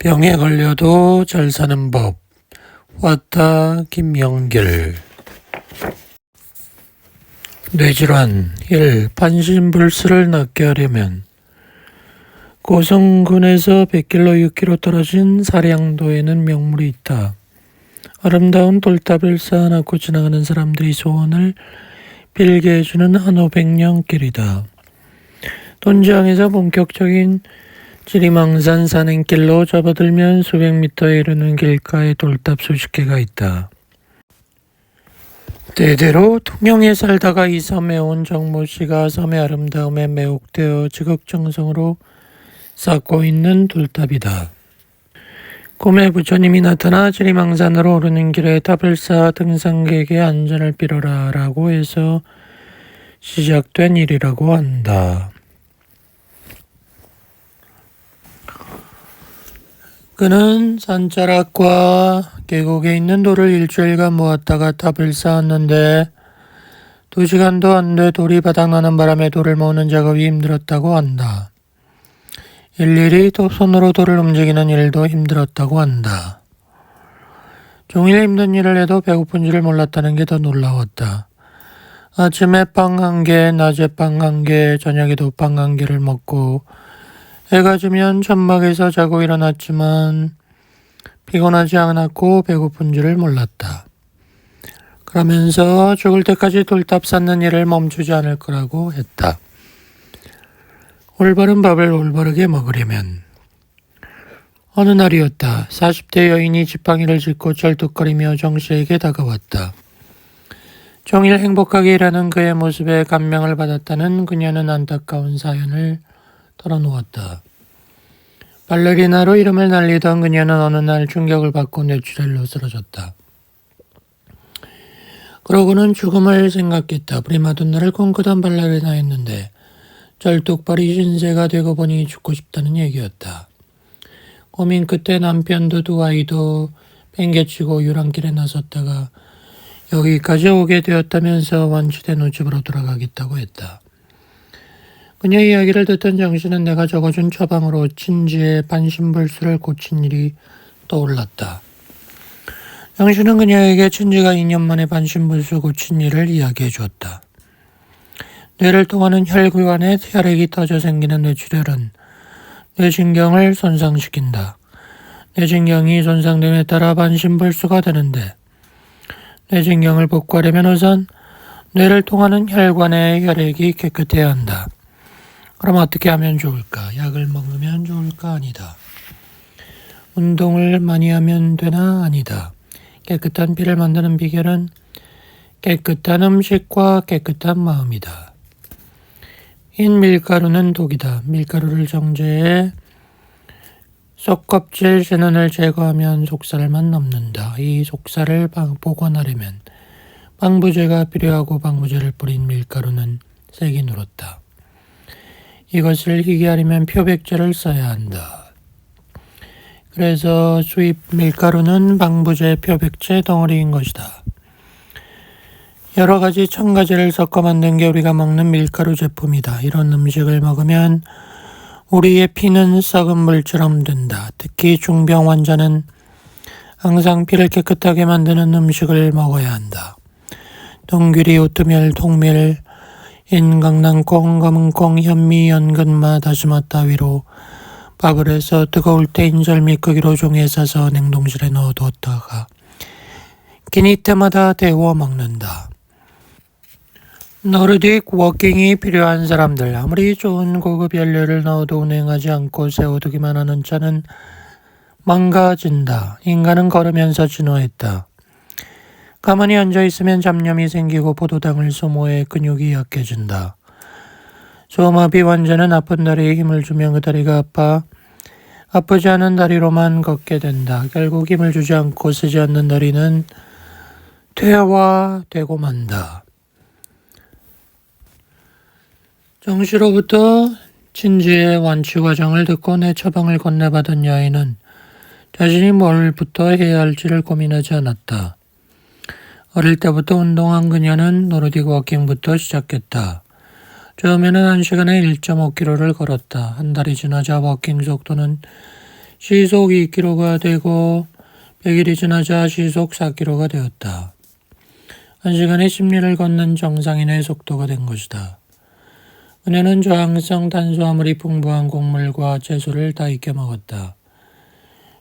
병에 걸려도 잘 사는 법. 왔다 김영길. 뇌질환 1. 반신불수를 낫게 하려면 고성군에서 100km 6km 떨어진 사량도에는 명물이 있다. 아름다운 돌탑을 쌓아놓고 지나가는 사람들이 소원을 빌게 해주는 한오백령길이다. 돈지항에서 본격적인 지리망산 산행길로 접어들면 수백 미터에 이르는 길가에 돌탑 수십 개가 있다. 때대로 통영에 살다가 이 섬에 온 정모씨가 섬의 아름다움에 매혹되어 지극정성으로 쌓고 있는 돌탑이다. 꿈에 부처님이 나타나 지리망산으로 오르는 길에 탑을 쌓아 등산객의 안전을 빌어라 라고 해서 시작된 일이라고 한다. 그는 산자락과 계곡에 있는 돌을 일주일간 모았다가 탑을 쌓았는데 2시간도 안 돼 돌이 바닥나는 바람에 돌을 모으는 작업이 힘들었다고 한다. 일일이 또 손으로 돌을 움직이는 일도 힘들었다고 한다. 종일 힘든 일을 해도 배고픈 줄을 몰랐다는 게 더 놀라웠다. 아침에 빵 1개, 낮에 빵 1개, 저녁에도 빵 1개를 먹고 해가 지면 천막에서 자고 일어났지만 피곤하지 않았고 배고픈 줄을 몰랐다. 그러면서 죽을 때까지 돌탑 쌓는 일을 멈추지 않을 거라고 했다. 올바른 밥을 올바르게 먹으려면 어느 날이었다. 40대 여인이 지팡이를 짚고 절뚝거리며 정씨에게 다가왔다. 종일 행복하게 일하는 그의 모습에 감명을 받았다는 그녀는 안타까운 사연을 털어놓았다. 발레리나로 이름을 날리던 그녀는 어느 날 충격을 받고 뇌출혈로 쓰러졌다. 그러고는 죽음을 생각했다. 프리마돈나를 꿈꾸던 발레리나였는데 절뚝발이 신세가 되고 보니 죽고 싶다는 얘기였다. 고민 끝에 남편도 두 아이도 팽개치고 유랑길에 나섰다가 여기까지 오게 되었다면서 완치된 우집으로 돌아가겠다고 했다. 그녀 이야기를 듣던 정씨는 내가 적어준 처방으로 친지의 반신불수를 고친 일이 떠올랐다. 정씨는 그녀에게 친지가 2년 만에 반신불수 고친 일을 이야기해 주었다. 뇌를 통하는 혈관에 혈액이 터져 생기는 뇌출혈은 뇌신경을 손상시킨다. 뇌신경이 손상됨에 따라 반신불수가 되는데 뇌신경을 복구하려면 우선 뇌를 통하는 혈관의 혈액이 깨끗해야 한다. 그럼 어떻게 하면 좋을까? 약을 먹으면 좋을까? 아니다. 운동을 많이 하면 되나? 아니다. 깨끗한 피를 만드는 비결은 깨끗한 음식과 깨끗한 마음이다. 흰 밀가루는 독이다. 밀가루를 정제해 속껍질 진원을 제거하면 속살만 남는다. 이 속살을 복원하려면 방부제가 필요하고 방부제를 뿌린 밀가루는 색이 누렇다. 이것을 희게 하려면 표백제를 써야 한다. 그래서 수입 밀가루는 방부제 표백제 덩어리인 것이다. 여러 가지 첨가제를 섞어 만든 게 우리가 먹는 밀가루 제품이다. 이런 음식을 먹으면 우리의 피는 썩은 물처럼 된다. 특히 중병 환자는 항상 피를 깨끗하게 만드는 음식을 먹어야 한다. 동귀리, 오트밀, 통밀, 인강낭콩, 검은콩, 현미, 연근마, 다시마 따위로 밥을 해서 뜨거울 때 인절미 크기로 종이에 싸서 냉동실에 넣어두었다가 끼니 때마다 데워 먹는다. 노르딕 워킹이 필요한 사람들, 아무리 좋은 고급 연료를 넣어도 운행하지 않고 세워두기만 하는 차는 망가진다. 인간은 걸으면서 진화했다. 가만히 앉아있으면 잡념이 생기고 포도당을 소모해 근육이 약해진다. 소마비 환자는 아픈 다리에 힘을 주면 그 다리가 아프지 않은 다리로만 걷게 된다. 결국 힘을 주지 않고 쓰지 않는 다리는 퇴화되고 만다. 정씨로부터 친지의 완치 과정을 듣고 내 처방을 건네받은 여인은 자신이 뭘부터 해야 할지를 고민하지 않았다. 어릴 때부터 운동한 그녀는 노르딕 워킹부터 시작했다. 처음에는 1시간에 1.5km를 걸었다. 한 달이 지나자 워킹 속도는 시속 2km가 되고 100일이 지나자 시속 4km가 되었다. 1시간에 10리를 걷는 정상인의 속도가 된 것이다. 그녀는 저항성 탄수화물이 풍부한 곡물과 채소를 다 익혀 먹었다.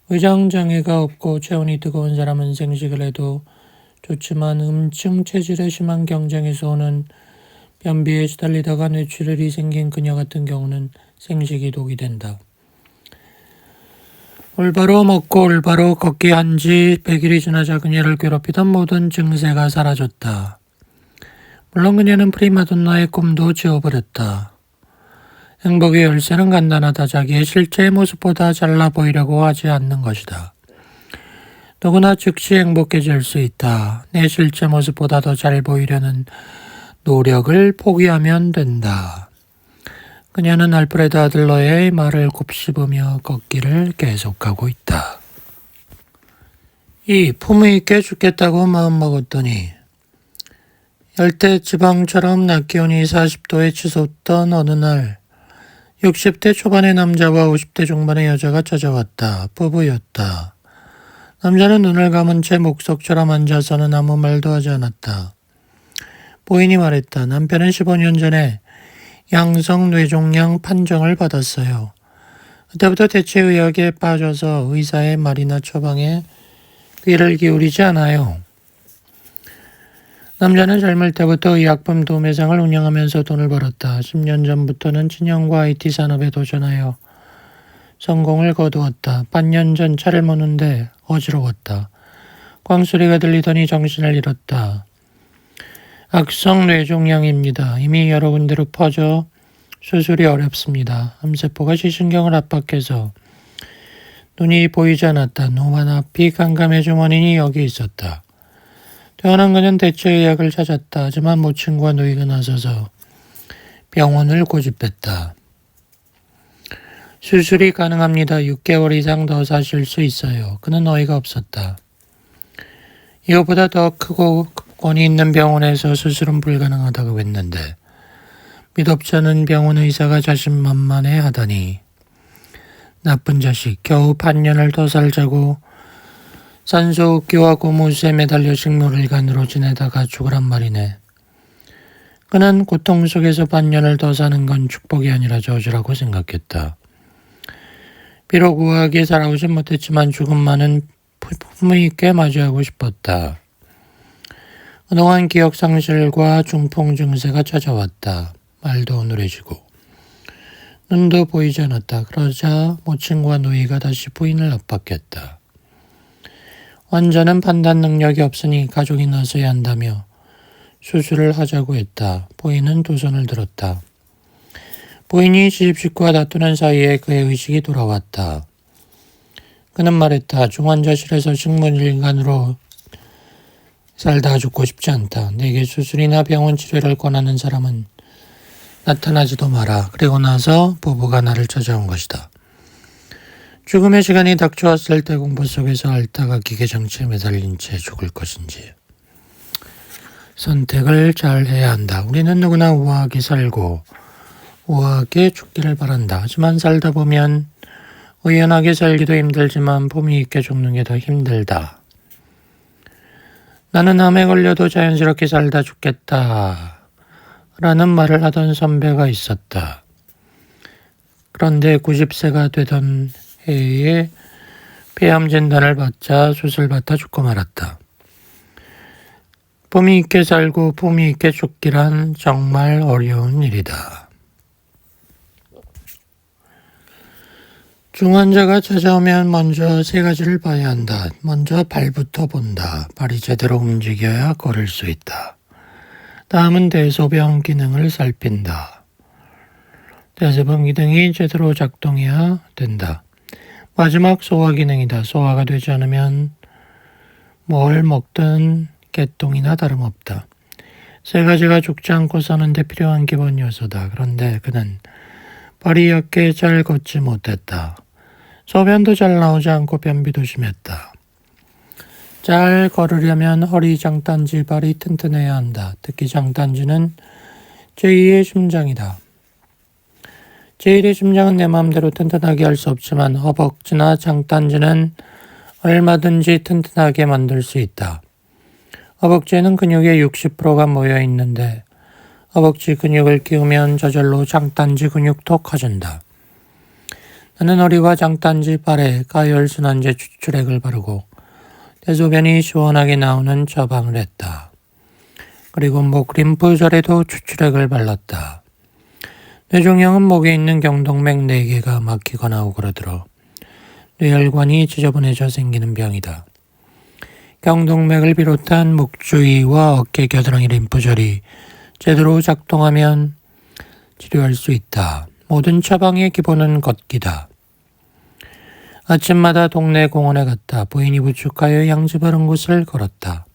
의장장애가 없고 체온이 뜨거운 사람은 생식을 해도 좋지만 음층 체질의 심한 경쟁에서 오는 변비에 시달리다가 뇌출혈이 생긴 그녀 같은 경우는 생식이 독이 된다. 올바로 먹고 올바로 걷기 한지 100일이 지나자 그녀를 괴롭히던 모든 증세가 사라졌다. 물론 그녀는 프리마돈나의 꿈도 지워버렸다. 행복의 열쇠는 간단하다. 자기의 실제의 모습보다 잘나 보이려고 하지 않는 것이다. 누구나 즉시 행복해질 수 있다. 내 실제 모습보다 더 잘 보이려는 노력을 포기하면 된다. 그녀는 알프레드 아들러의 말을 곱씹으며 걷기를 계속하고 있다. 품위 있게 죽겠다고 마음먹었더니 열대 지방처럼 낮 기온이 40도에 치솟던 어느 날 60대 초반의 남자와 50대 중반의 여자가 찾아왔다. 부부였다. 남자는 눈을 감은 채 목석처럼 앉아서는 아무 말도 하지 않았다. 부인이 말했다. 남편은 15년 전에 양성 뇌종양 판정을 받았어요. 그때부터 대체의학에 빠져서 의사의 말이나 처방에 귀를 기울이지 않아요. 남자는 젊을 때부터 의약품 도매상을 운영하면서 돈을 벌었다. 10년 전부터는 친형과 IT 산업에 도전하여 성공을 거두었다. 반년 전 차를 모는데 어지러웠다. 광소리가 들리더니 정신을 잃었다. 악성 뇌종양입니다. 이미 여러 군데로 퍼져 수술이 어렵습니다. 암세포가 시신경을 압박해서 눈이 보이지 않았다. 노만 앞이 깜깜해진 원인이 여기 있었다. 퇴원한 그는 대체의학을 찾았다. 하지만 모친과 노이가 나서서 병원을 고집했다. 수술이 가능합니다. 6개월 이상 더 사실 수 있어요. 그는 어이가 없었다. 이것보다 더 크고 권위 있는 병원에서 수술은 불가능하다고 했는데 믿업지 않은 병원 의사가 자신만만해 하다니. 나쁜 자식, 겨우 반년을 더 살자고 산소호흡기와 고무쇠에 매달려 식물일간으로 지내다가 죽으란 말이네. 그는 고통 속에서 반년을 더 사는 건 축복이 아니라 저주라고 생각했다. 비록 우아하게 살아오진 못했지만 죽음만은 품위 있게 맞이하고 싶었다. 그동안 기억 상실과 중풍 증세가 찾아왔다. 말도 누래지고 눈도 보이지 않았다. 그러자 모친과 노이가 다시 부인을 압박했다. 환자는 판단 능력이 없으니 가족이 나서야 한다며 수술을 하자고 했다. 부인은 두 손을 들었다. 부인이 시집식구와 다투는 사이에 그의 의식이 돌아왔다. 그는 말했다. 중환자실에서 식물인간으로 살다 죽고 싶지 않다. 내게 수술이나 병원 치료를 권하는 사람은 나타나지도 마라. 그리고 나서 부부가 나를 찾아온 것이다. 죽음의 시간이 닥쳐왔을 때 공포 속에서 앓다가 기계장치에 매달린 채 죽을 것인지 선택을 잘 해야 한다. 우리는 누구나 우아하게 살고 우아하게 죽기를 바란다. 하지만 살다 보면 의연하게 살기도 힘들지만 품위 있게 죽는 게 더 힘들다. 나는 암에 걸려도 자연스럽게 살다 죽겠다 라는 말을 하던 선배가 있었다. 그런데 90세가 되던 해에 폐암 진단을 받자 수술받다 죽고 말았다. 품위 있게 살고 품위 있게 죽기란 정말 어려운 일이다. 중환자가 찾아오면 먼저 세 가지를 봐야 한다. 먼저 발부터 본다. 발이 제대로 움직여야 걸을 수 있다. 다음은 대소변 기능을 살핀다. 대소변 기능이 제대로 작동해야 된다. 마지막 소화 기능이다. 소화가 되지 않으면 뭘 먹든 개똥이나 다름없다. 세 가지가 죽지 않고 사는데 필요한 기본 요소다. 그런데 그는 발이 약해 잘 걷지 못했다. 소변도 잘 나오지 않고 변비도 심했다. 잘 걸으려면 허리 장단지 발이 튼튼해야 한다. 특히 장단지는 제2의 심장이다. 제1의 심장은 내 마음대로 튼튼하게 할 수 없지만 허벅지나 장단지는 얼마든지 튼튼하게 만들 수 있다. 허벅지에는 근육의 60%가 모여 있는데 허벅지 근육을 키우면 저절로 장단지 근육도 커진다. 나는 허리와 장단지, 발에 가열순환제 추출액을 바르고 대소변이 시원하게 나오는 처방을 했다. 그리고 목 림프절에도 추출액을 발랐다. 뇌종양은 목에 있는 경동맥 4개가 막히거나 오그라들어 뇌혈관이 지저분해져 생기는 병이다. 경동맥을 비롯한 목 주위와 어깨 겨드랑이 림프절이 제대로 작동하면 치료할 수 있다. 모든 처방의 기본은 걷기다. 아침마다 동네 공원에 갔다. 부인이 부축하여 양지 바른 곳을 걸었다.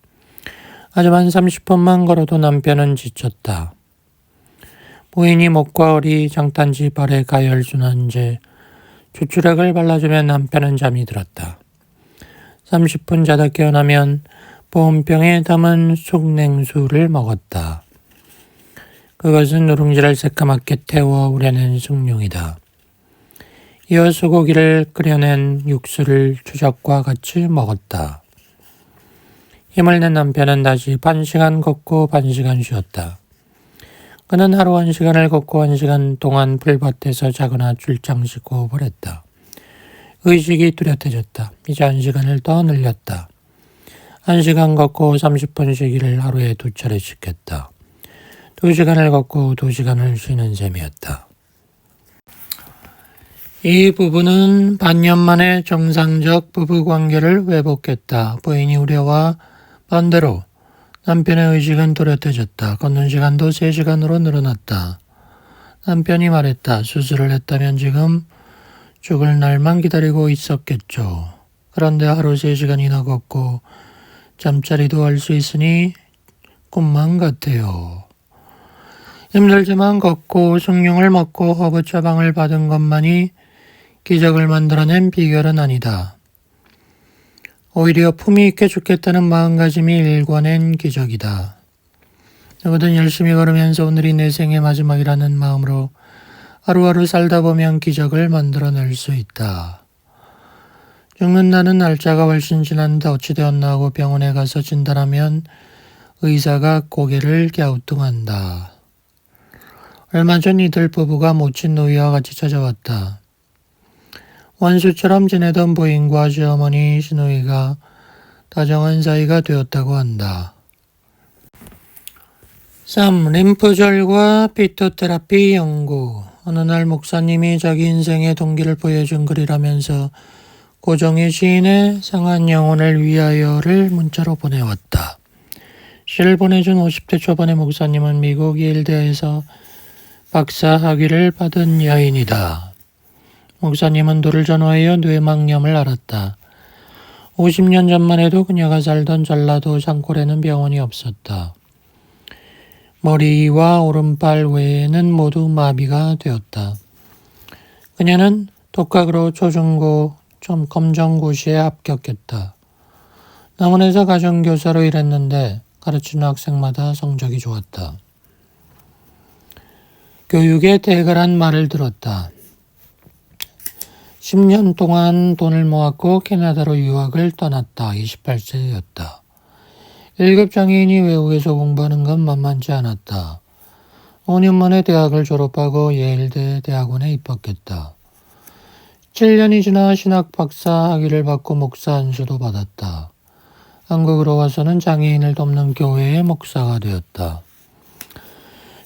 하지만 30분만 걸어도 남편은 지쳤다. 부인이 목과 허리, 장단지, 발에 가열순환제, 추출액을 발라주면 남편은 잠이 들었다. 30분 자다 깨어나면 보온병에 담은 쑥냉수를 먹었다. 그것은 누룽지를 새까맣게 태워 우려낸 숭늉이다. 이어 소고기를 끓여낸 육수를 추적과 같이 먹었다. 힘을 낸 남편은 다시 1시간 걷고 1시간 쉬었다. 그는 하루 1시간을 걷고 1시간 동안 풀밭에서 자거나 출장식 호흡을 했다. 의식이 뚜렷해졌다. 이제 1시간을 더 늘렸다. 1시간 걷고 30분 쉬기를 하루에 2차례씩 했다. 2시간을 걷고 2시간을 쉬는 셈이었다. 이 부부는 반년 만에 정상적 부부관계를 회복했다. 부인이 우려와 반대로 남편의 의식은 뚜렷해졌다. 걷는 시간도 3시간으로 늘어났다. 남편이 말했다. 수술을 했다면 지금 죽을 날만 기다리고 있었겠죠. 그런데 하루 3시간이나 걷고 잠자리도 할 수 있으니 꿈만 같아요. 힘들지만 걷고 숭늉을 먹고 허브 처방을 받은 것만이 기적을 만들어낸 비결은 아니다. 오히려 품위 있게 죽겠다는 마음가짐이 일궈낸 기적이다. 누구든 열심히 걸으면서 오늘이 내 생의 마지막이라는 마음으로 하루하루 살다 보면 기적을 만들어낼 수 있다. 죽는다는 날짜가 훨씬 지났는데 어찌 되었나 하고 병원에 가서 진단하면 의사가 고개를 갸우뚱한다. 얼마 전 이들 부부가 모친 노이와 같이 찾아왔다. 원수처럼 지내던 부인과 시어머니 시누이가 다정한 사이가 되었다고 한다. 3. 림프절과 피토테라피 연구. 어느 날 목사님이 자기 인생의 동기를 보여준 글이라면서 고정희 시인의 상한 영혼을 위하여를 문자로 보내왔다. 시를 보내준 50대 초반의 목사님은 미국 예일대에서 박사 학위를 받은 여인이다. 목사님은 돌을 전후하여 뇌막염을 앓았다. 50년 전만 해도 그녀가 살던 전라도 산골에는 병원이 없었다. 머리와 오른팔 외에는 모두 마비가 되었다. 그녀는 독학으로 초중고 검정고시에 합격했다. 남원에서 가정교사로 일했는데 가르치는 학생마다 성적이 좋았다. 교육에 대가란 말을 들었다. 10년 동안 돈을 모았고 캐나다로 유학을 떠났다. 28세였다. 1급 장애인이 외국에서 공부하는 건 만만치 않았다. 5년 만에 대학을 졸업하고 예일대 대학원에 입학했다. 7년이 지나 신학 박사 학위를 받고 목사 안수도 받았다. 한국으로 와서는 장애인을 돕는 교회의 목사가 되었다.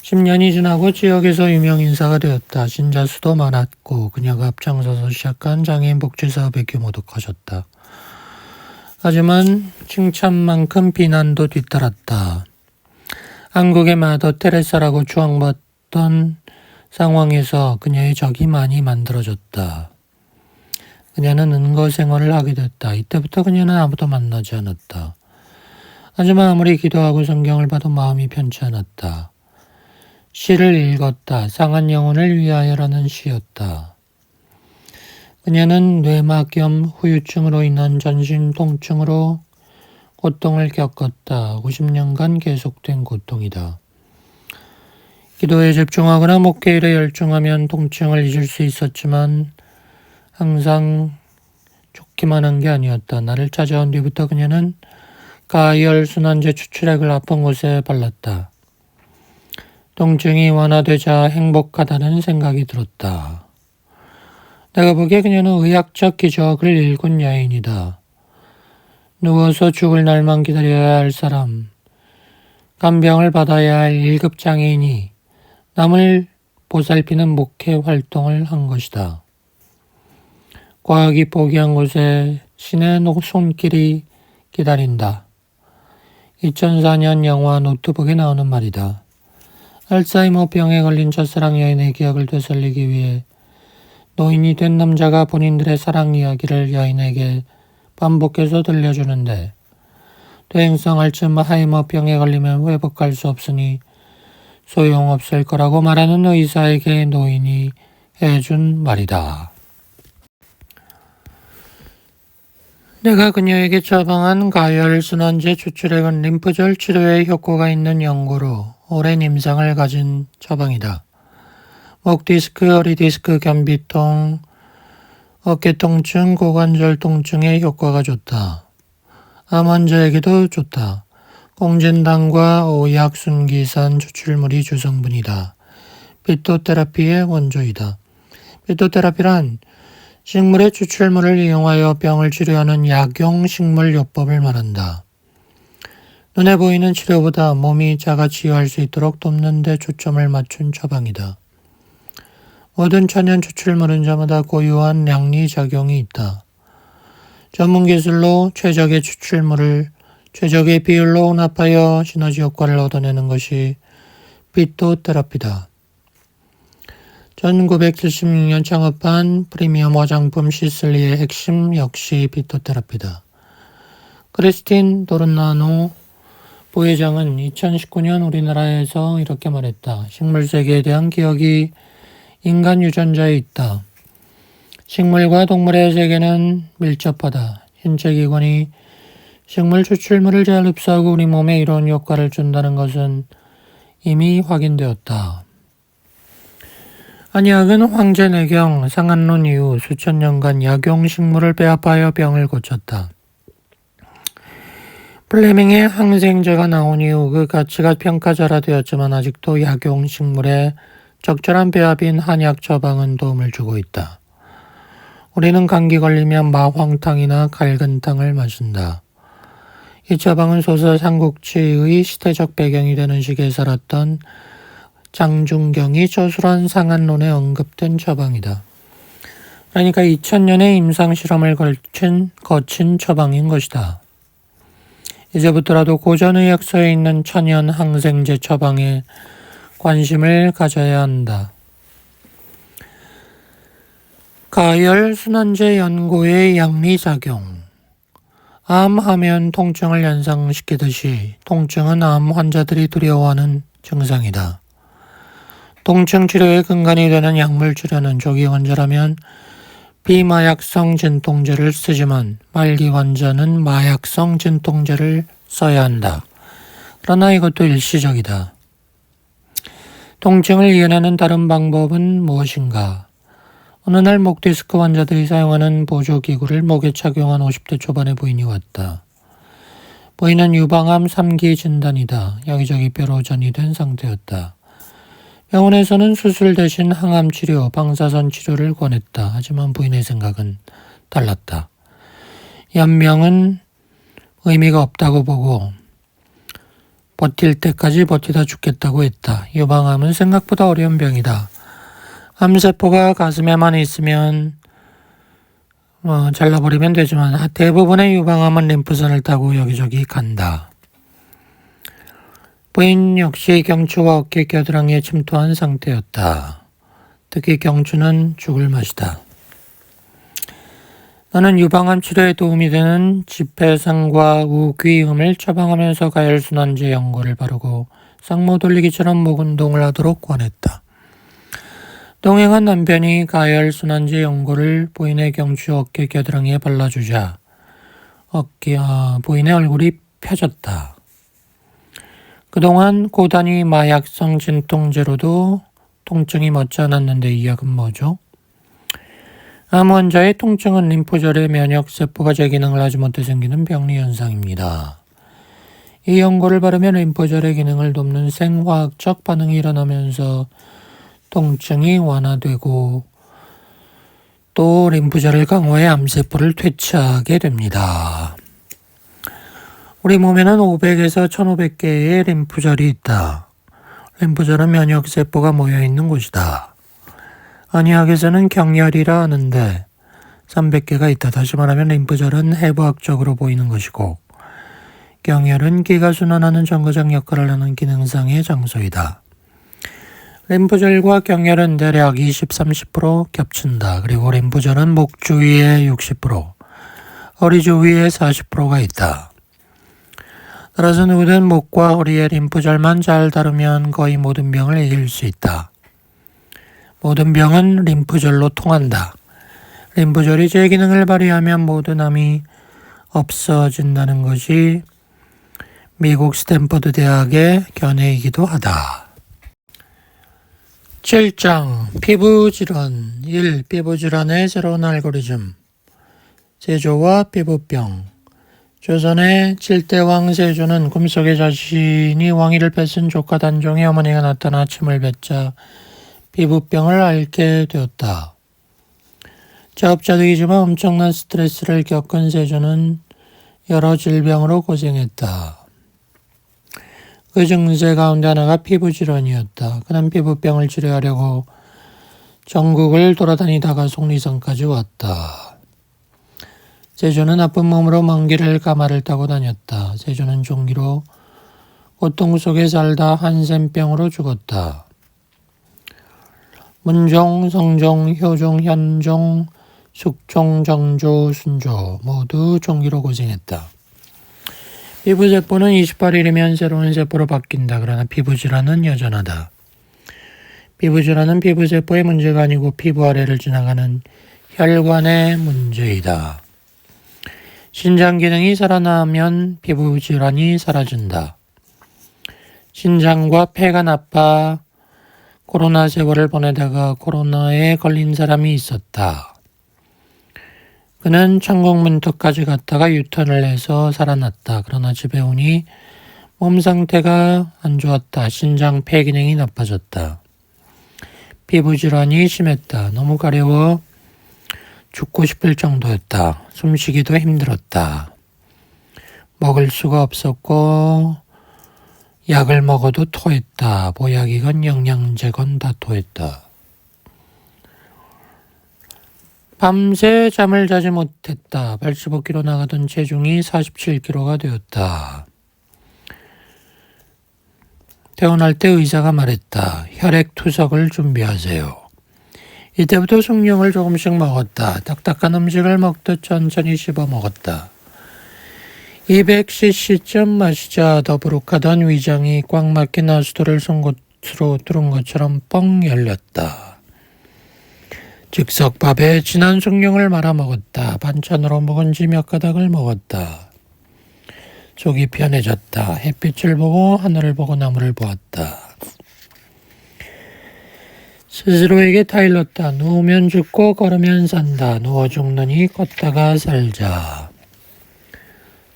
10년이 지나고 지역에서 유명 인사가 되었다. 신자 수도 많았고 그녀가 앞장서서 시작한 장애인 복지 사업의 규모도 커졌다. 하지만 칭찬만큼 비난도 뒤따랐다. 한국의 마더 테레사라고 추앙받던 상황에서 그녀의 적이 많이 만들어졌다. 그녀는 은거 생활을 하게 됐다. 이때부터 그녀는 아무도 만나지 않았다. 하지만 아무리 기도하고 성경을 봐도 마음이 편치 않았다. 시를 읽었다. 상한 영혼을 위하여라는 시였다. 그녀는 뇌막염 후유증으로 인한 전신 통증으로 고통을 겪었다. 50년간 계속된 고통이다. 기도에 집중하거나 목회일에 열중하면 통증을 잊을 수 있었지만 항상 좋기만 한 게 아니었다. 나를 찾아온 뒤부터 그녀는 가열 순환제 추출액을 아픈 곳에 발랐다. 통증이 완화되자 행복하다는 생각이 들었다. 내가 보기에 그녀는 의학적 기적을 일군 여인이다. 누워서 죽을 날만 기다려야 할 사람, 간병을 받아야 할 1급 장애인이 남을 보살피는 목회 활동을 한 것이다. 과학이 포기한 곳에 신의 손길이 기다린다. 2004년 영화 노트북에 나오는 말이다. 알츠하이머 병에 걸린 첫사랑 여인의 기억을 되살리기 위해 노인이 된 남자가 본인들의 사랑 이야기를 여인에게 반복해서 들려주는데 퇴행성 알츠하이머 병에 걸리면 회복할 수 없으니 소용없을 거라고 말하는 의사에게 노인이 해준 말이다. 내가 그녀에게 처방한 가열순환제 추출액은 림프절 치료에 효과가 있는 연고로 오랜 임상을 가진 처방이다. 목 디스크, 허리 디스크, 변비통, 어깨 통증, 고관절 통증에 효과가 좋다. 암 환자에게도 좋다. 공진당과 오약순기산 추출물이 주성분이다. 피토테라피의 원조이다. 피토테라피란 식물의 추출물을 이용하여 병을 치료하는 약용 식물요법을 말한다. 눈에 보이는 치료보다 몸이 자가 치유할 수 있도록 돕는 데 초점을 맞춘 처방이다. 모든 천연 추출물은 저마다 고유한 양리작용이 있다. 전문 기술로 최적의 추출물을 최적의 비율로 혼합하여 시너지 효과를 얻어내는 것이 피토테라피다. 1976년 창업한 프리미엄 화장품 시슬리의 핵심 역시 피토테라피다. 크리스틴 도르나노 부회장은 2019년 우리나라에서 이렇게 말했다. 식물 세계에 대한 기억이 인간 유전자에 있다. 식물과 동물의 세계는 밀접하다. 신체 기관이 식물 추출물을 잘 흡수하고 우리 몸에 이런 효과를 준다는 것은 이미 확인되었다. 안약은 황제내경 상한론 이후 수천 년간 약용 식물을 배합하여 병을 고쳤다. 플레밍의 항생제가 나온 이후 그 가치가 평가절하되었지만 아직도 약용 식물의 적절한 배합인 한약 처방은 도움을 주고 있다. 우리는 감기 걸리면 마황탕이나 갈근탕을 마신다. 이 처방은 소설 삼국지의 시대적 배경이 되는 시기에 살았던 장중경이 저술한 상한론에 언급된 처방이다. 그러니까 2000년의 임상실험을 거친 처방인 것이다. 이제부터라도 고전의학서에 있는 천연 항생제 처방에 관심을 가져야 한다. 가열순환제 연고의 양리작용. 암하면 통증을 연상시키듯이 통증은 암 환자들이 두려워하는 증상이다. 통증 치료의 근간이 되는 약물 치료는 조기 환자라면 비마약성 진통제를 쓰지만 말기 환자는 마약성 진통제를 써야 한다. 그러나 이것도 일시적이다. 통증을 이겨내는 다른 방법은 무엇인가? 어느 날 목 디스크 환자들이 사용하는 보조기구를 목에 착용한 50대 초반의 부인이 왔다. 부인은 유방암 3기 진단이다. 여기저기 뼈로전이 된 상태였다. 병원에서는 수술 대신 항암 치료, 방사선 치료를 권했다. 하지만 부인의 생각은 달랐다. 연명은 의미가 없다고 보고 버틸 때까지 버티다 죽겠다고 했다. 유방암은 생각보다 어려운 병이다. 암세포가 가슴에만 있으면 잘라버리면 되지만 대부분의 유방암은 림프선을 타고 여기저기 간다. 부인 역시 경추와 어깨 겨드랑이에 침투한 상태였다. 특히 경추는 죽을 맛이다. 나는 유방암 치료에 도움이 되는 지폐상과 우귀음을 처방하면서 가열순환제 연고를 바르고 쌍모 돌리기처럼 목 운동을 하도록 권했다. 동행한 남편이 가열순환제 연고를 부인의 경추 어깨 겨드랑이에 발라주자 부인의 얼굴이 펴졌다. 그동안 고단위 마약성 진통제로도 통증이 멎지 않았는데 이 약은 뭐죠? 암 환자의 통증은 림프절의 면역세포가 제 기능을 하지 못해 생기는 병리 현상입니다. 이 연고를 바르면 림프절의 기능을 돕는 생화학적 반응이 일어나면서 통증이 완화되고 또 림프절을 강화해 암세포를 퇴치하게 됩니다. 우리 몸에는 500에서 1500개의 림프절이 있다. 림프절은 면역세포가 모여있는 곳이다. 안의학에서는 경혈이라 하는데 300개가 있다. 다시 말하면 림프절은 해부학적으로 보이는 것이고 경혈은 기가 순환하는 정거장 역할을 하는 기능상의 장소이다. 림프절과 경혈은 대략 20-30% 겹친다. 그리고 림프절은 목 주위에 60%, 허리 주위에 40%가 있다. 따라서 누구든 목과 허리의 림프절만 잘 다루면 거의 모든 병을 이길 수 있다. 모든 병은 림프절로 통한다. 림프절이 제 기능을 발휘하면 모든 암이 없어진다는 것이 미국 스탠퍼드 대학의 견해이기도 하다. 7장 피부질환 1. 피부질환의 새로운 알고리즘 세조와 피부병 조선의 7대왕 세조는 꿈속에 자신이 왕위를 뺏은 조카 단종의 어머니가 나타나 침을 뱉자 피부병을 앓게 되었다. 자업자득이지만 엄청난 스트레스를 겪은 세조는 여러 질병으로 고생했다. 그 증세 가운데 하나가 피부질환이었다. 그는 피부병을 치료하려고 전국을 돌아다니다가 속리산까지 왔다. 세조는 아픈 몸으로 먼 길을 가마를 타고 다녔다. 세조는 종기로 고통 속에 살다 한센병으로 죽었다. 문종, 성종, 효종, 현종, 숙종, 정조, 순조 모두 종기로 고생했다. 피부세포는 28일이면 새로운 세포로 바뀐다. 그러나 피부질환은 여전하다. 피부질환은 피부세포의 문제가 아니고 피부 아래를 지나가는 혈관의 문제이다. 신장 기능이 살아나면 피부질환이 사라진다. 신장과 폐가 나빠 코로나 세월을 보내다가 코로나에 걸린 사람이 있었다. 그는 천국문턱까지 갔다가 유턴을 해서 살아났다. 그러나 집에 오니 몸 상태가 안 좋았다. 신장 폐 기능이 나빠졌다. 피부질환이 심했다. 너무 가려워 죽고 싶을 정도였다. 숨쉬기도 힘들었다. 먹을 수가 없었고 약을 먹어도 토했다. 보약이건 영양제건 다 토했다. 밤새 잠을 자지 못했다. 85kg 나가던 체중이 47kg가 되었다. 퇴원할 때 의사가 말했다. 혈액 투석을 준비하세요. 이때부터 숭늉을 조금씩 먹었다. 딱딱한 음식을 먹듯 천천히 씹어 먹었다. 200cc쯤 마시자 더부룩하던 위장이 꽉 막힌 하수도를 송곳으로 뚫은 것처럼 뻥 열렸다. 즉석밥에 진한 숭늉을 말아 먹었다. 반찬으로 묵은지 몇 가닥을 먹었다. 속이 편해졌다. 햇빛을 보고 하늘을 보고 나무를 보았다. 스스로에게 타일렀다. 누우면 죽고 걸으면 산다. 누워 죽느니 걷다가 살자.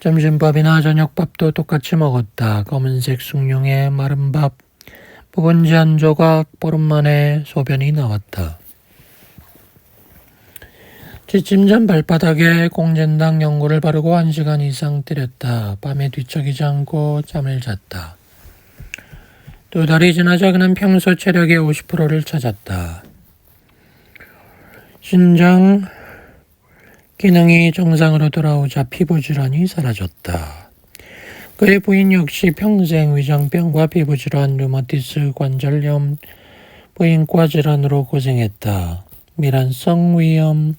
점심밥이나 저녁밥도 똑같이 먹었다. 검은색 숭늉에 마른 밥, 묵은지 한 조각, 보름 만에 소변이 나왔다. 지침 전 발바닥에 공젠당 연고를 바르고 1시간 이상 때렸다. 밤에 뒤척이지 않고 잠을 잤다. 2달이 지나자 그는 평소 체력의 50%를 찾았다. 신장 기능이 정상으로 돌아오자 피부질환이 사라졌다. 그의 부인 역시 평생 위장병과 피부질환, 류마티스, 관절염, 부인과 질환으로 고생했다. 미란성 위염,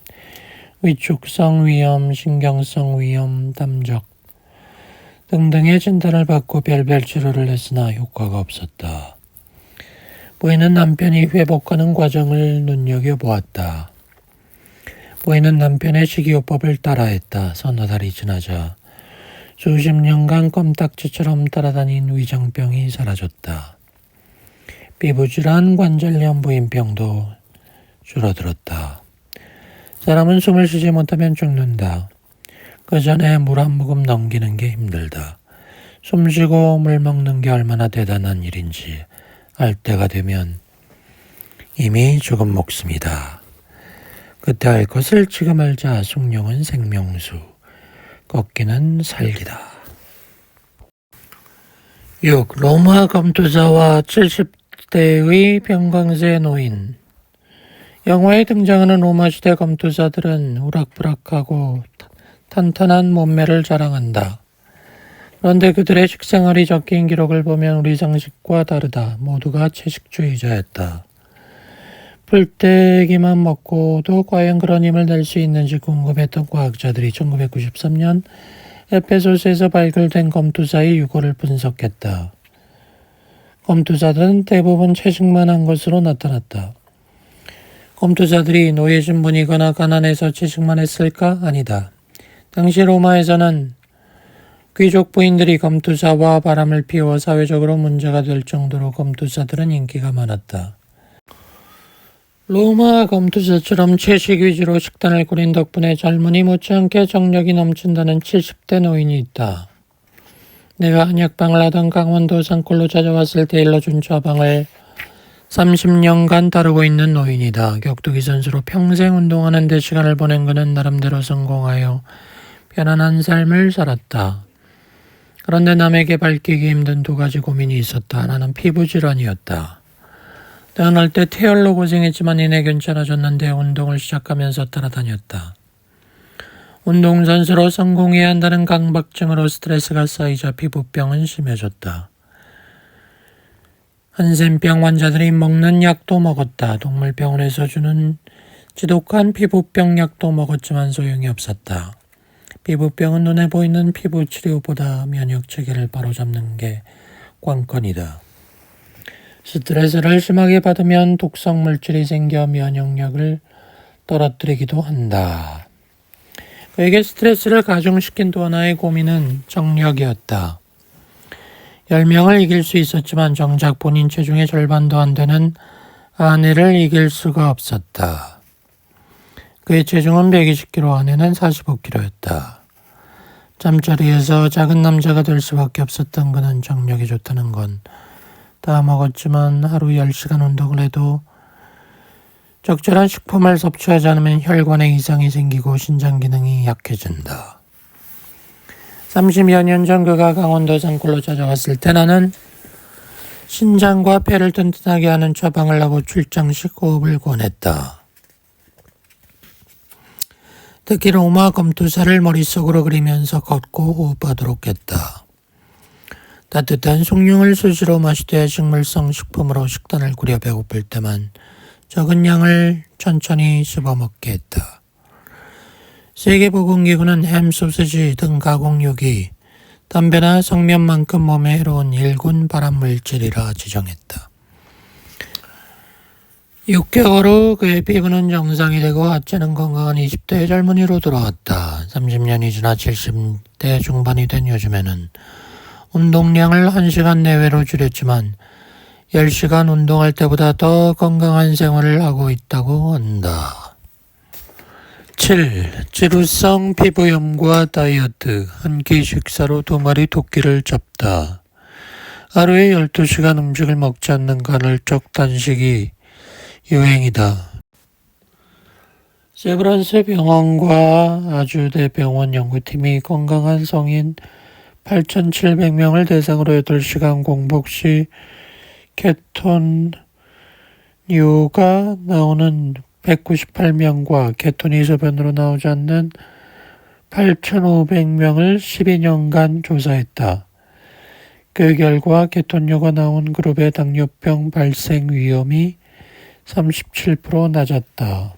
위축성 위염, 신경성 위염, 담적 등등의 진단을 받고 별별 치료를 했으나 효과가 없었다. 부인은 남편이 회복하는 과정을 눈여겨보았다. 부인은 남편의 식이요법을 따라했다. 서너 달이 지나자 수십 년간 껌딱지처럼 따라다닌 위장병이 사라졌다. 피부질환, 관절염, 부인병도 줄어들었다. 사람은 숨을 쉬지 못하면 죽는다. 그 전에 물 한 모금 넘기는 게 힘들다. 숨 쉬고 물 먹는 게 얼마나 대단한 일인지 알 때가 되면 이미 죽은 목숨이다. 그때 할 것을 지금 알자. 숙룡은 생명수, 걷기는 살기다. 6. 로마 검투사와 70대의 병광세 노인. 영화에 등장하는 로마 시대 검투사들은 우락부락하고 탄탄한 몸매를 자랑한다. 그런데 그들의 식생활이 적힌 기록을 보면 우리 상식과 다르다. 모두가 채식주의자였다. 풀떼기만 먹고도 과연 그런 힘을 낼 수 있는지 궁금했던 과학자들이 1993년 에페소스에서 발굴된 검투사의 유골을 분석했다. 검투사들은 대부분 채식만 한 것으로 나타났다. 검투사들이 노예 신분이거나 가난해서 채식만 했을까? 아니다. 당시 로마에서는 귀족 부인들이 검투사와 바람을 피워 사회적으로 문제가 될 정도로 검투사들은 인기가 많았다. 로마 검투사처럼 채식 위주로 식단을 꾸린 덕분에 젊은이 못지않게 정력이 넘친다는 70대 노인이 있다. 내가 한약방을 하던 강원도 산골로 찾아왔을 때 일러준 처방을 30년간 따르고 있는 노인이다. 격투기 선수로 평생 운동하는 데 시간을 보낸 그는 나름대로 성공하여 편안한 삶을 살았다. 그런데 남에게 밝히기 힘든 두 가지 고민이 있었다. 하나는 피부질환이었다. 태어날 때 태열로 고생했지만 이내 괜찮아졌는데 운동을 시작하면서 따라다녔다. 운동선수로 성공해야 한다는 강박증으로 스트레스가 쌓이자 피부병은 심해졌다. 한센병 환자들이 먹는 약도 먹었다. 동물병원에서 주는 지독한 피부병 약도 먹었지만 소용이 없었다. 피부병은 눈에 보이는 피부 치료보다 면역체계를 바로잡는 게 관건이다. 스트레스를 심하게 받으면 독성 물질이 생겨 면역력을 떨어뜨리기도 한다. 그에게 스트레스를 가중시킨 또 하나의 고민은 정력이었다. 10명을 이길 수 있었지만 정작 본인 체중의 절반도 안 되는 아내를 이길 수가 없었다. 그의 체중은 120kg, 아내는 45kg였다. 잠자리에서 작은 남자가 될 수밖에 없었던 그는 정력이 좋다는 건 다 먹었지만 하루 10시간 운동을 해도 적절한 식품을 섭취하지 않으면 혈관에 이상이 생기고 신장 기능이 약해진다. 30여 년 전 그가 강원도 산골로 찾아왔을 때 나는 신장과 폐를 튼튼하게 하는 처방을 하고 출장식 호흡을 권했다. 특히 로마 검투사를 머릿속으로 그리면서 걷고 호흡하도록 했다. 따뜻한 숭늉을 수시로 마시되 식물성 식품으로 식단을 꾸려 배고플 때만 적은 양을 천천히 씹어먹게 했다. 세계보건기구는 햄, 소시지 등 가공육이 담배나 성면만큼 몸에 해로운 1군 발암물질이라 지정했다. 6개월 후 그의 피부는 정상이 되고 하체는 건강한 20대의 젊은이로 돌아왔다. 30년이 지나 70대 중반이 된 요즘에는 운동량을 1시간 내외로 줄였지만 10시간 운동할 때보다 더 건강한 생활을 하고 있다고 한다. 7. 지루성 피부염과 다이어트. 한 끼 식사로 2마리 토끼를 잡다. 하루에 12시간 음식을 먹지 않는 간헐적 단식이 유행이다. 세브란스 병원과 아주대 병원 연구팀이 건강한 성인 8,700명을 대상으로 8시간 공복 시 케톤류가 나오는 198명과 케톤이 소변으로 나오지 않는 8,500명을 12년간 조사했다. 그 결과 케톤류가 나온 그룹의 당뇨병 발생 위험이 37% 낮았다.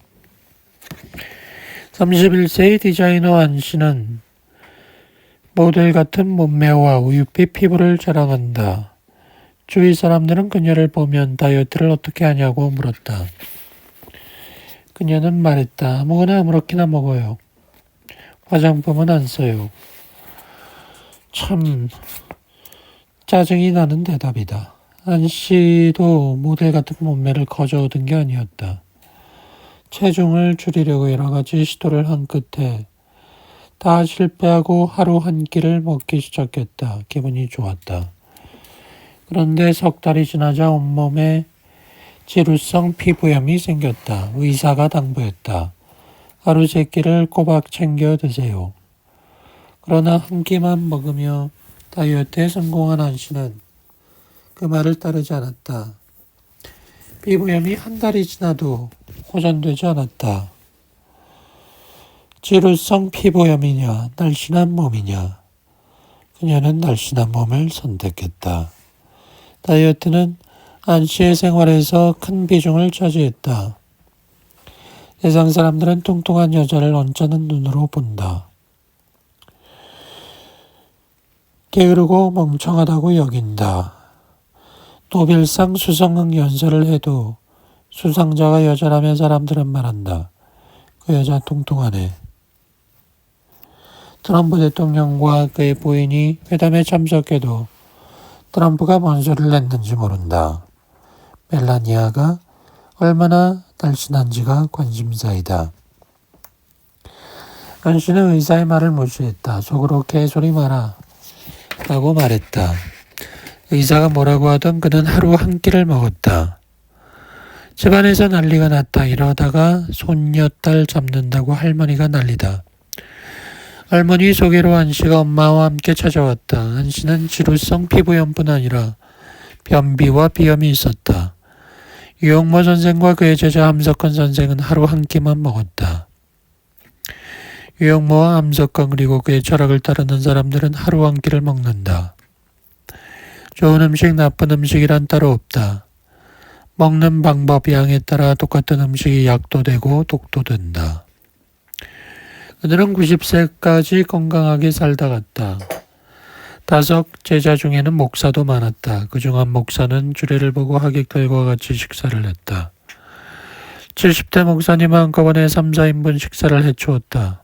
31세의 디자이너 안 씨는 모델 같은 몸매와 우유빛 피부를 자랑한다. 주위 사람들은 그녀를 보면 다이어트를 어떻게 하냐고 물었다. 그녀는 말했다. 아무거나 아무렇게나 먹어요. 화장품은 안 써요. 참 짜증이 나는 대답이다. 안씨도 모델 같은 몸매를 거저 얻은 게 아니었다. 체중을 줄이려고 여러 가지 시도를 한 끝에 다 실패하고 하루 한 끼를 먹기 시작했다. 기분이 좋았다. 그런데 석 달이 지나자 온몸에 지루성 피부염이 생겼다. 의사가 당부했다. 하루 세 끼를 꼬박 챙겨 드세요. 그러나 한 끼만 먹으며 다이어트에 성공한 안씨는 그 말을 따르지 않았다. 피부염이 한 달이 지나도 호전되지 않았다. 지루성 피부염이냐, 날씬한 몸이냐. 그녀는 날씬한 몸을 선택했다. 다이어트는 안씨의 생활에서 큰 비중을 차지했다. 세상 사람들은 뚱뚱한 여자를 언짢은 눈으로 본다. 게으르고 멍청하다고 여긴다. 노벨상 수상응 연설을 해도 수상자가 여자라면 사람들은 말한다. 그 여자 뚱뚱하네. 트럼프 대통령과 그의 부인이 회담에 참석해도 트럼프가 뭔 소리를 냈는지 모른다. 멜라니아가 얼마나 날씬한지가 관심사이다. 안씨는 의사의 말을 무시했다. 속으로 개소리 마라 라고 말했다. 의사가 뭐라고 하던 그는 하루 한 끼를 먹었다. 집안에서 난리가 났다. 이러다가 손녀딸 잡는다고 할머니가 난리다. 할머니 소개로 안씨가 엄마와 함께 찾아왔다. 안씨는 지루성 피부염뿐 아니라 변비와 비염이 있었다. 유영모 선생과 그의 제자 함석헌 선생은 하루 한 끼만 먹었다. 유영모와 함석헌 그리고 그의 철학을 따르는 사람들은 하루 한 끼를 먹는다. 좋은 음식, 나쁜 음식이란 따로 없다. 먹는 방법, 양에 따라 똑같은 음식이 약도 되고 독도 된다. 그들은 90세까지 건강하게 살다 갔다. 5 제자 중에는 목사도 많았다. 그중 한 목사는 주례를 보고 하객들과 같이 식사를 했다. 70대 목사님은 한꺼번에 3, 4인분 식사를 해치웠다.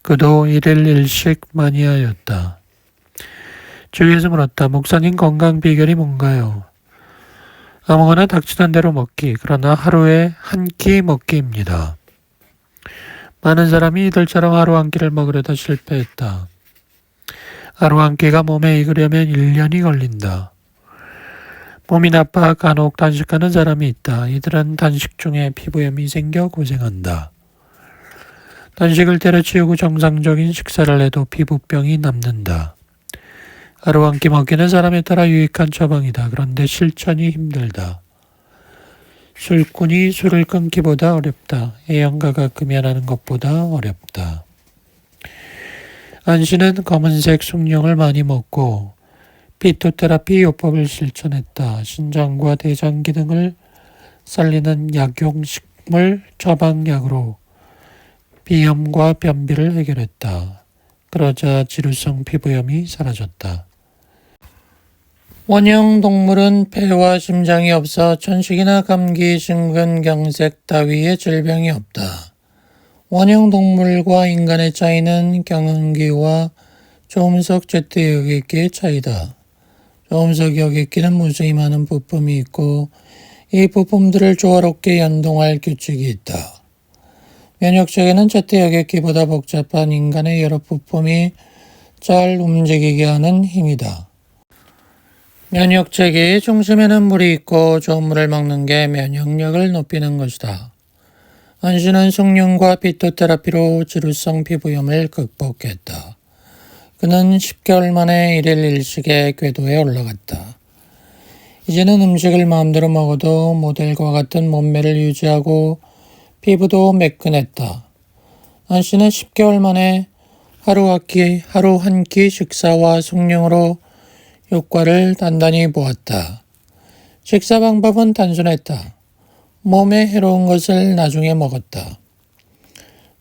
그도 1일 1식 마니아였다. 주위에서 물었다. 목사님 건강 비결이 뭔가요? 아무거나 닥치는 대로 먹기, 그러나 하루에 한 끼 먹기입니다. 많은 사람이 이들처럼 하루 한 끼를 먹으려다 실패했다. 하루 한 끼가 몸에 익으려면 1년이 걸린다. 몸이 나빠 간혹 단식하는 사람이 있다. 이들은 단식 중에 피부염이 생겨 고생한다. 단식을 때려치우고 정상적인 식사를 해도 피부병이 남는다. 하루 한 끼 먹기는 사람에 따라 유익한 처방이다. 그런데 실천이 힘들다. 술꾼이 술을 끊기보다 어렵다. 애연가가 금연하는 것보다 어렵다. 안씨는 검은색 숭늉을 많이 먹고 피토테라피 요법을 실천했다. 신장과 대장 기능을 살리는 약용식물 처방약으로 비염과 변비를 해결했다. 그러자 지루성 피부염이 사라졌다. 원형 동물은 폐와 심장이 없어 천식이나 감기, 심근경색 따위의 질병이 없다. 원형 동물과 인간의 차이는 경운기와 조음석 제트 여객기의 차이다. 조음석 여객기는 무수히 많은 부품이 있고 이 부품들을 조화롭게 연동할 규칙이 있다. 면역체계는 제트 여객기보다 복잡한 인간의 여러 부품이 잘 움직이게 하는 힘이다. 면역체계의 중심에는 물이 있고 좋은 물을 먹는 게 면역력을 높이는 것이다. 안씨는 숭늉과 피토테라피로 지루성 피부염을 극복했다. 그는 10개월 만에 1일 1식의 궤도에 올라갔다. 이제는 음식을 마음대로 먹어도 모델과 같은 몸매를 유지하고 피부도 매끈했다. 안씨는 10개월 만에 하루 한 끼 식사와 숭늉으로 효과를 단단히 보았다. 식사 방법은 단순했다. 몸에 해로운 것을 나중에 먹었다.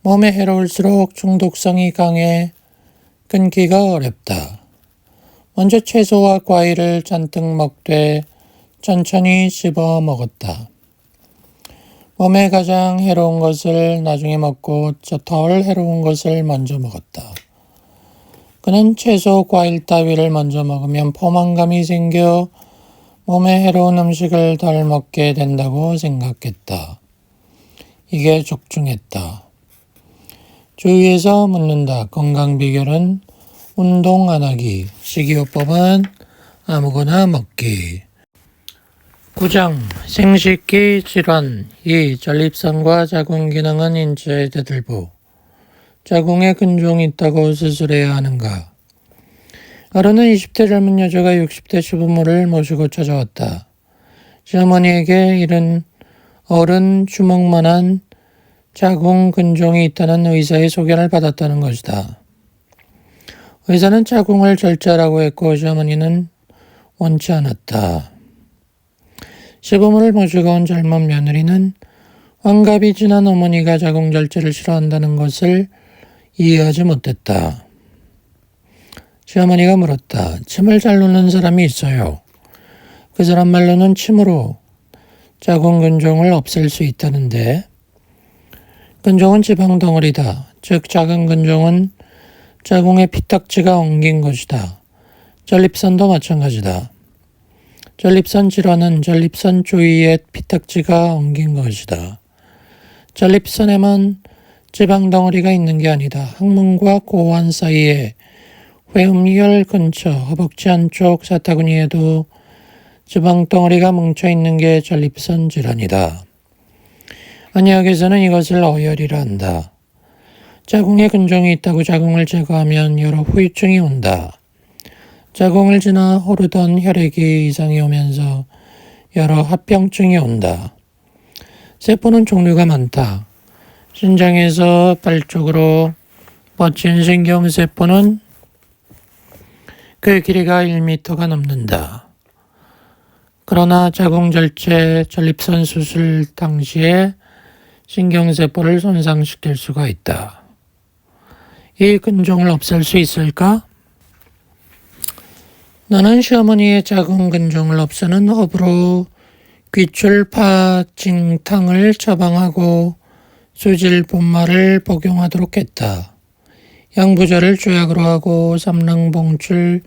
몸에 해로울수록 중독성이 강해 끊기가 어렵다. 먼저 채소와 과일을 잔뜩 먹되 천천히 씹어 먹었다. 몸에 가장 해로운 것을 나중에 먹고 덜 해로운 것을 먼저 먹었다. 그는 채소, 과일 따위를 먼저 먹으면 포만감이 생겨 몸에 해로운 음식을 덜 먹게 된다고 생각했다. 이게 적중했다. 주위에서 묻는다. 건강 비결은 운동 안 하기. 식이요법은 아무거나 먹기. 9장 생식기 질환 2. 전립선과 자궁 기능은 인체의 대들보. 자궁에 근종이 있다고 수술해야 하는가? 어른은 20대 젊은 여자가 60대 시부모를 모시고 찾아왔다. 시어머니에게 이른 어른 주먹만한 자궁 근종이 있다는 의사의 소견을 받았다는 것이다. 의사는 자궁을 절제하라고 했고 시어머니는 원치 않았다. 시부모를 모시고 온 젊은 며느리는 환갑이 지난 어머니가 자궁 절제를 싫어한다는 것을 이해하지 못했다. 시어머니가 물었다. 침을 잘 놓는 사람이 있어요. 그 사람 말로는 침으로 자궁 근종을 없앨 수 있다는데. 근종은 지방 덩어리다. 즉 작은 근종은 자궁의 피딱지가 엉긴 것이다. 전립선도 마찬가지다. 전립선 질환은 전립선 주위에 피딱지가 엉긴 것이다. 전립선에만 지방 덩어리가 있는 게 아니다. 항문과 고환 사이에 회음혈 근처 허벅지 안쪽 사타구니에도 지방 덩어리가 뭉쳐 있는 게 전립선 질환이다. 한의학에서는 이것을 어혈이라 한다. 자궁에 근종이 있다고 자궁을 제거하면 여러 후유증이 온다. 자궁을 지나 흐르던 혈액이 이상이 오면서 여러 합병증이 온다. 세포는 종류가 많다. 신장에서 발 쪽으로 뻗친 신경세포는 그 길이가 1m가 넘는다. 그러나 자궁 절제, 전립선 수술 당시에 신경세포를 손상시킬 수가 있다. 이 근종을 없앨 수 있을까? 나는 시어머니의 자궁 근종을 없애는 업으로 귀출파진탕을 처방하고 수질 분말을 복용하도록 했다. 양부자를 주약으로 하고 삼랑봉출,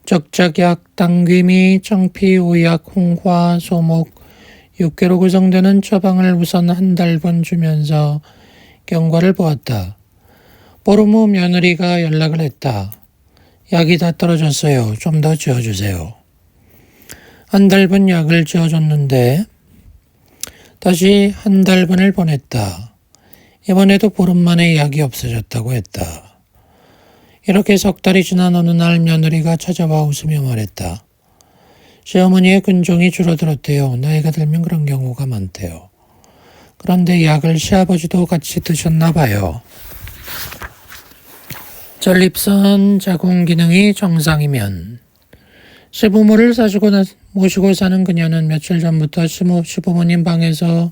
적작약, 당귀미, 청피, 오약, 홍화, 소목, 6개로 구성되는 처방을 우선 한 달분 주면서 경과를 보았다. 보름 후 며느리가 연락을 했다. 약이 다 떨어졌어요. 좀 더 지어주세요. 한 달분 약을 지어줬는데 다시 한 달분을 보냈다. 이번에도 보름 만에 약이 없어졌다고 했다. 이렇게 석 달이 지난 어느 날 며느리가 찾아와 웃으며 말했다. 시어머니의 근종이 줄어들었대요. 나이가 들면 그런 경우가 많대요. 그런데 약을 시아버지도 같이 드셨나 봐요. 전립선 자궁 기능이 정상이면 시부모를 모시고 사는 그녀는 며칠 전부터 시부모님 방에서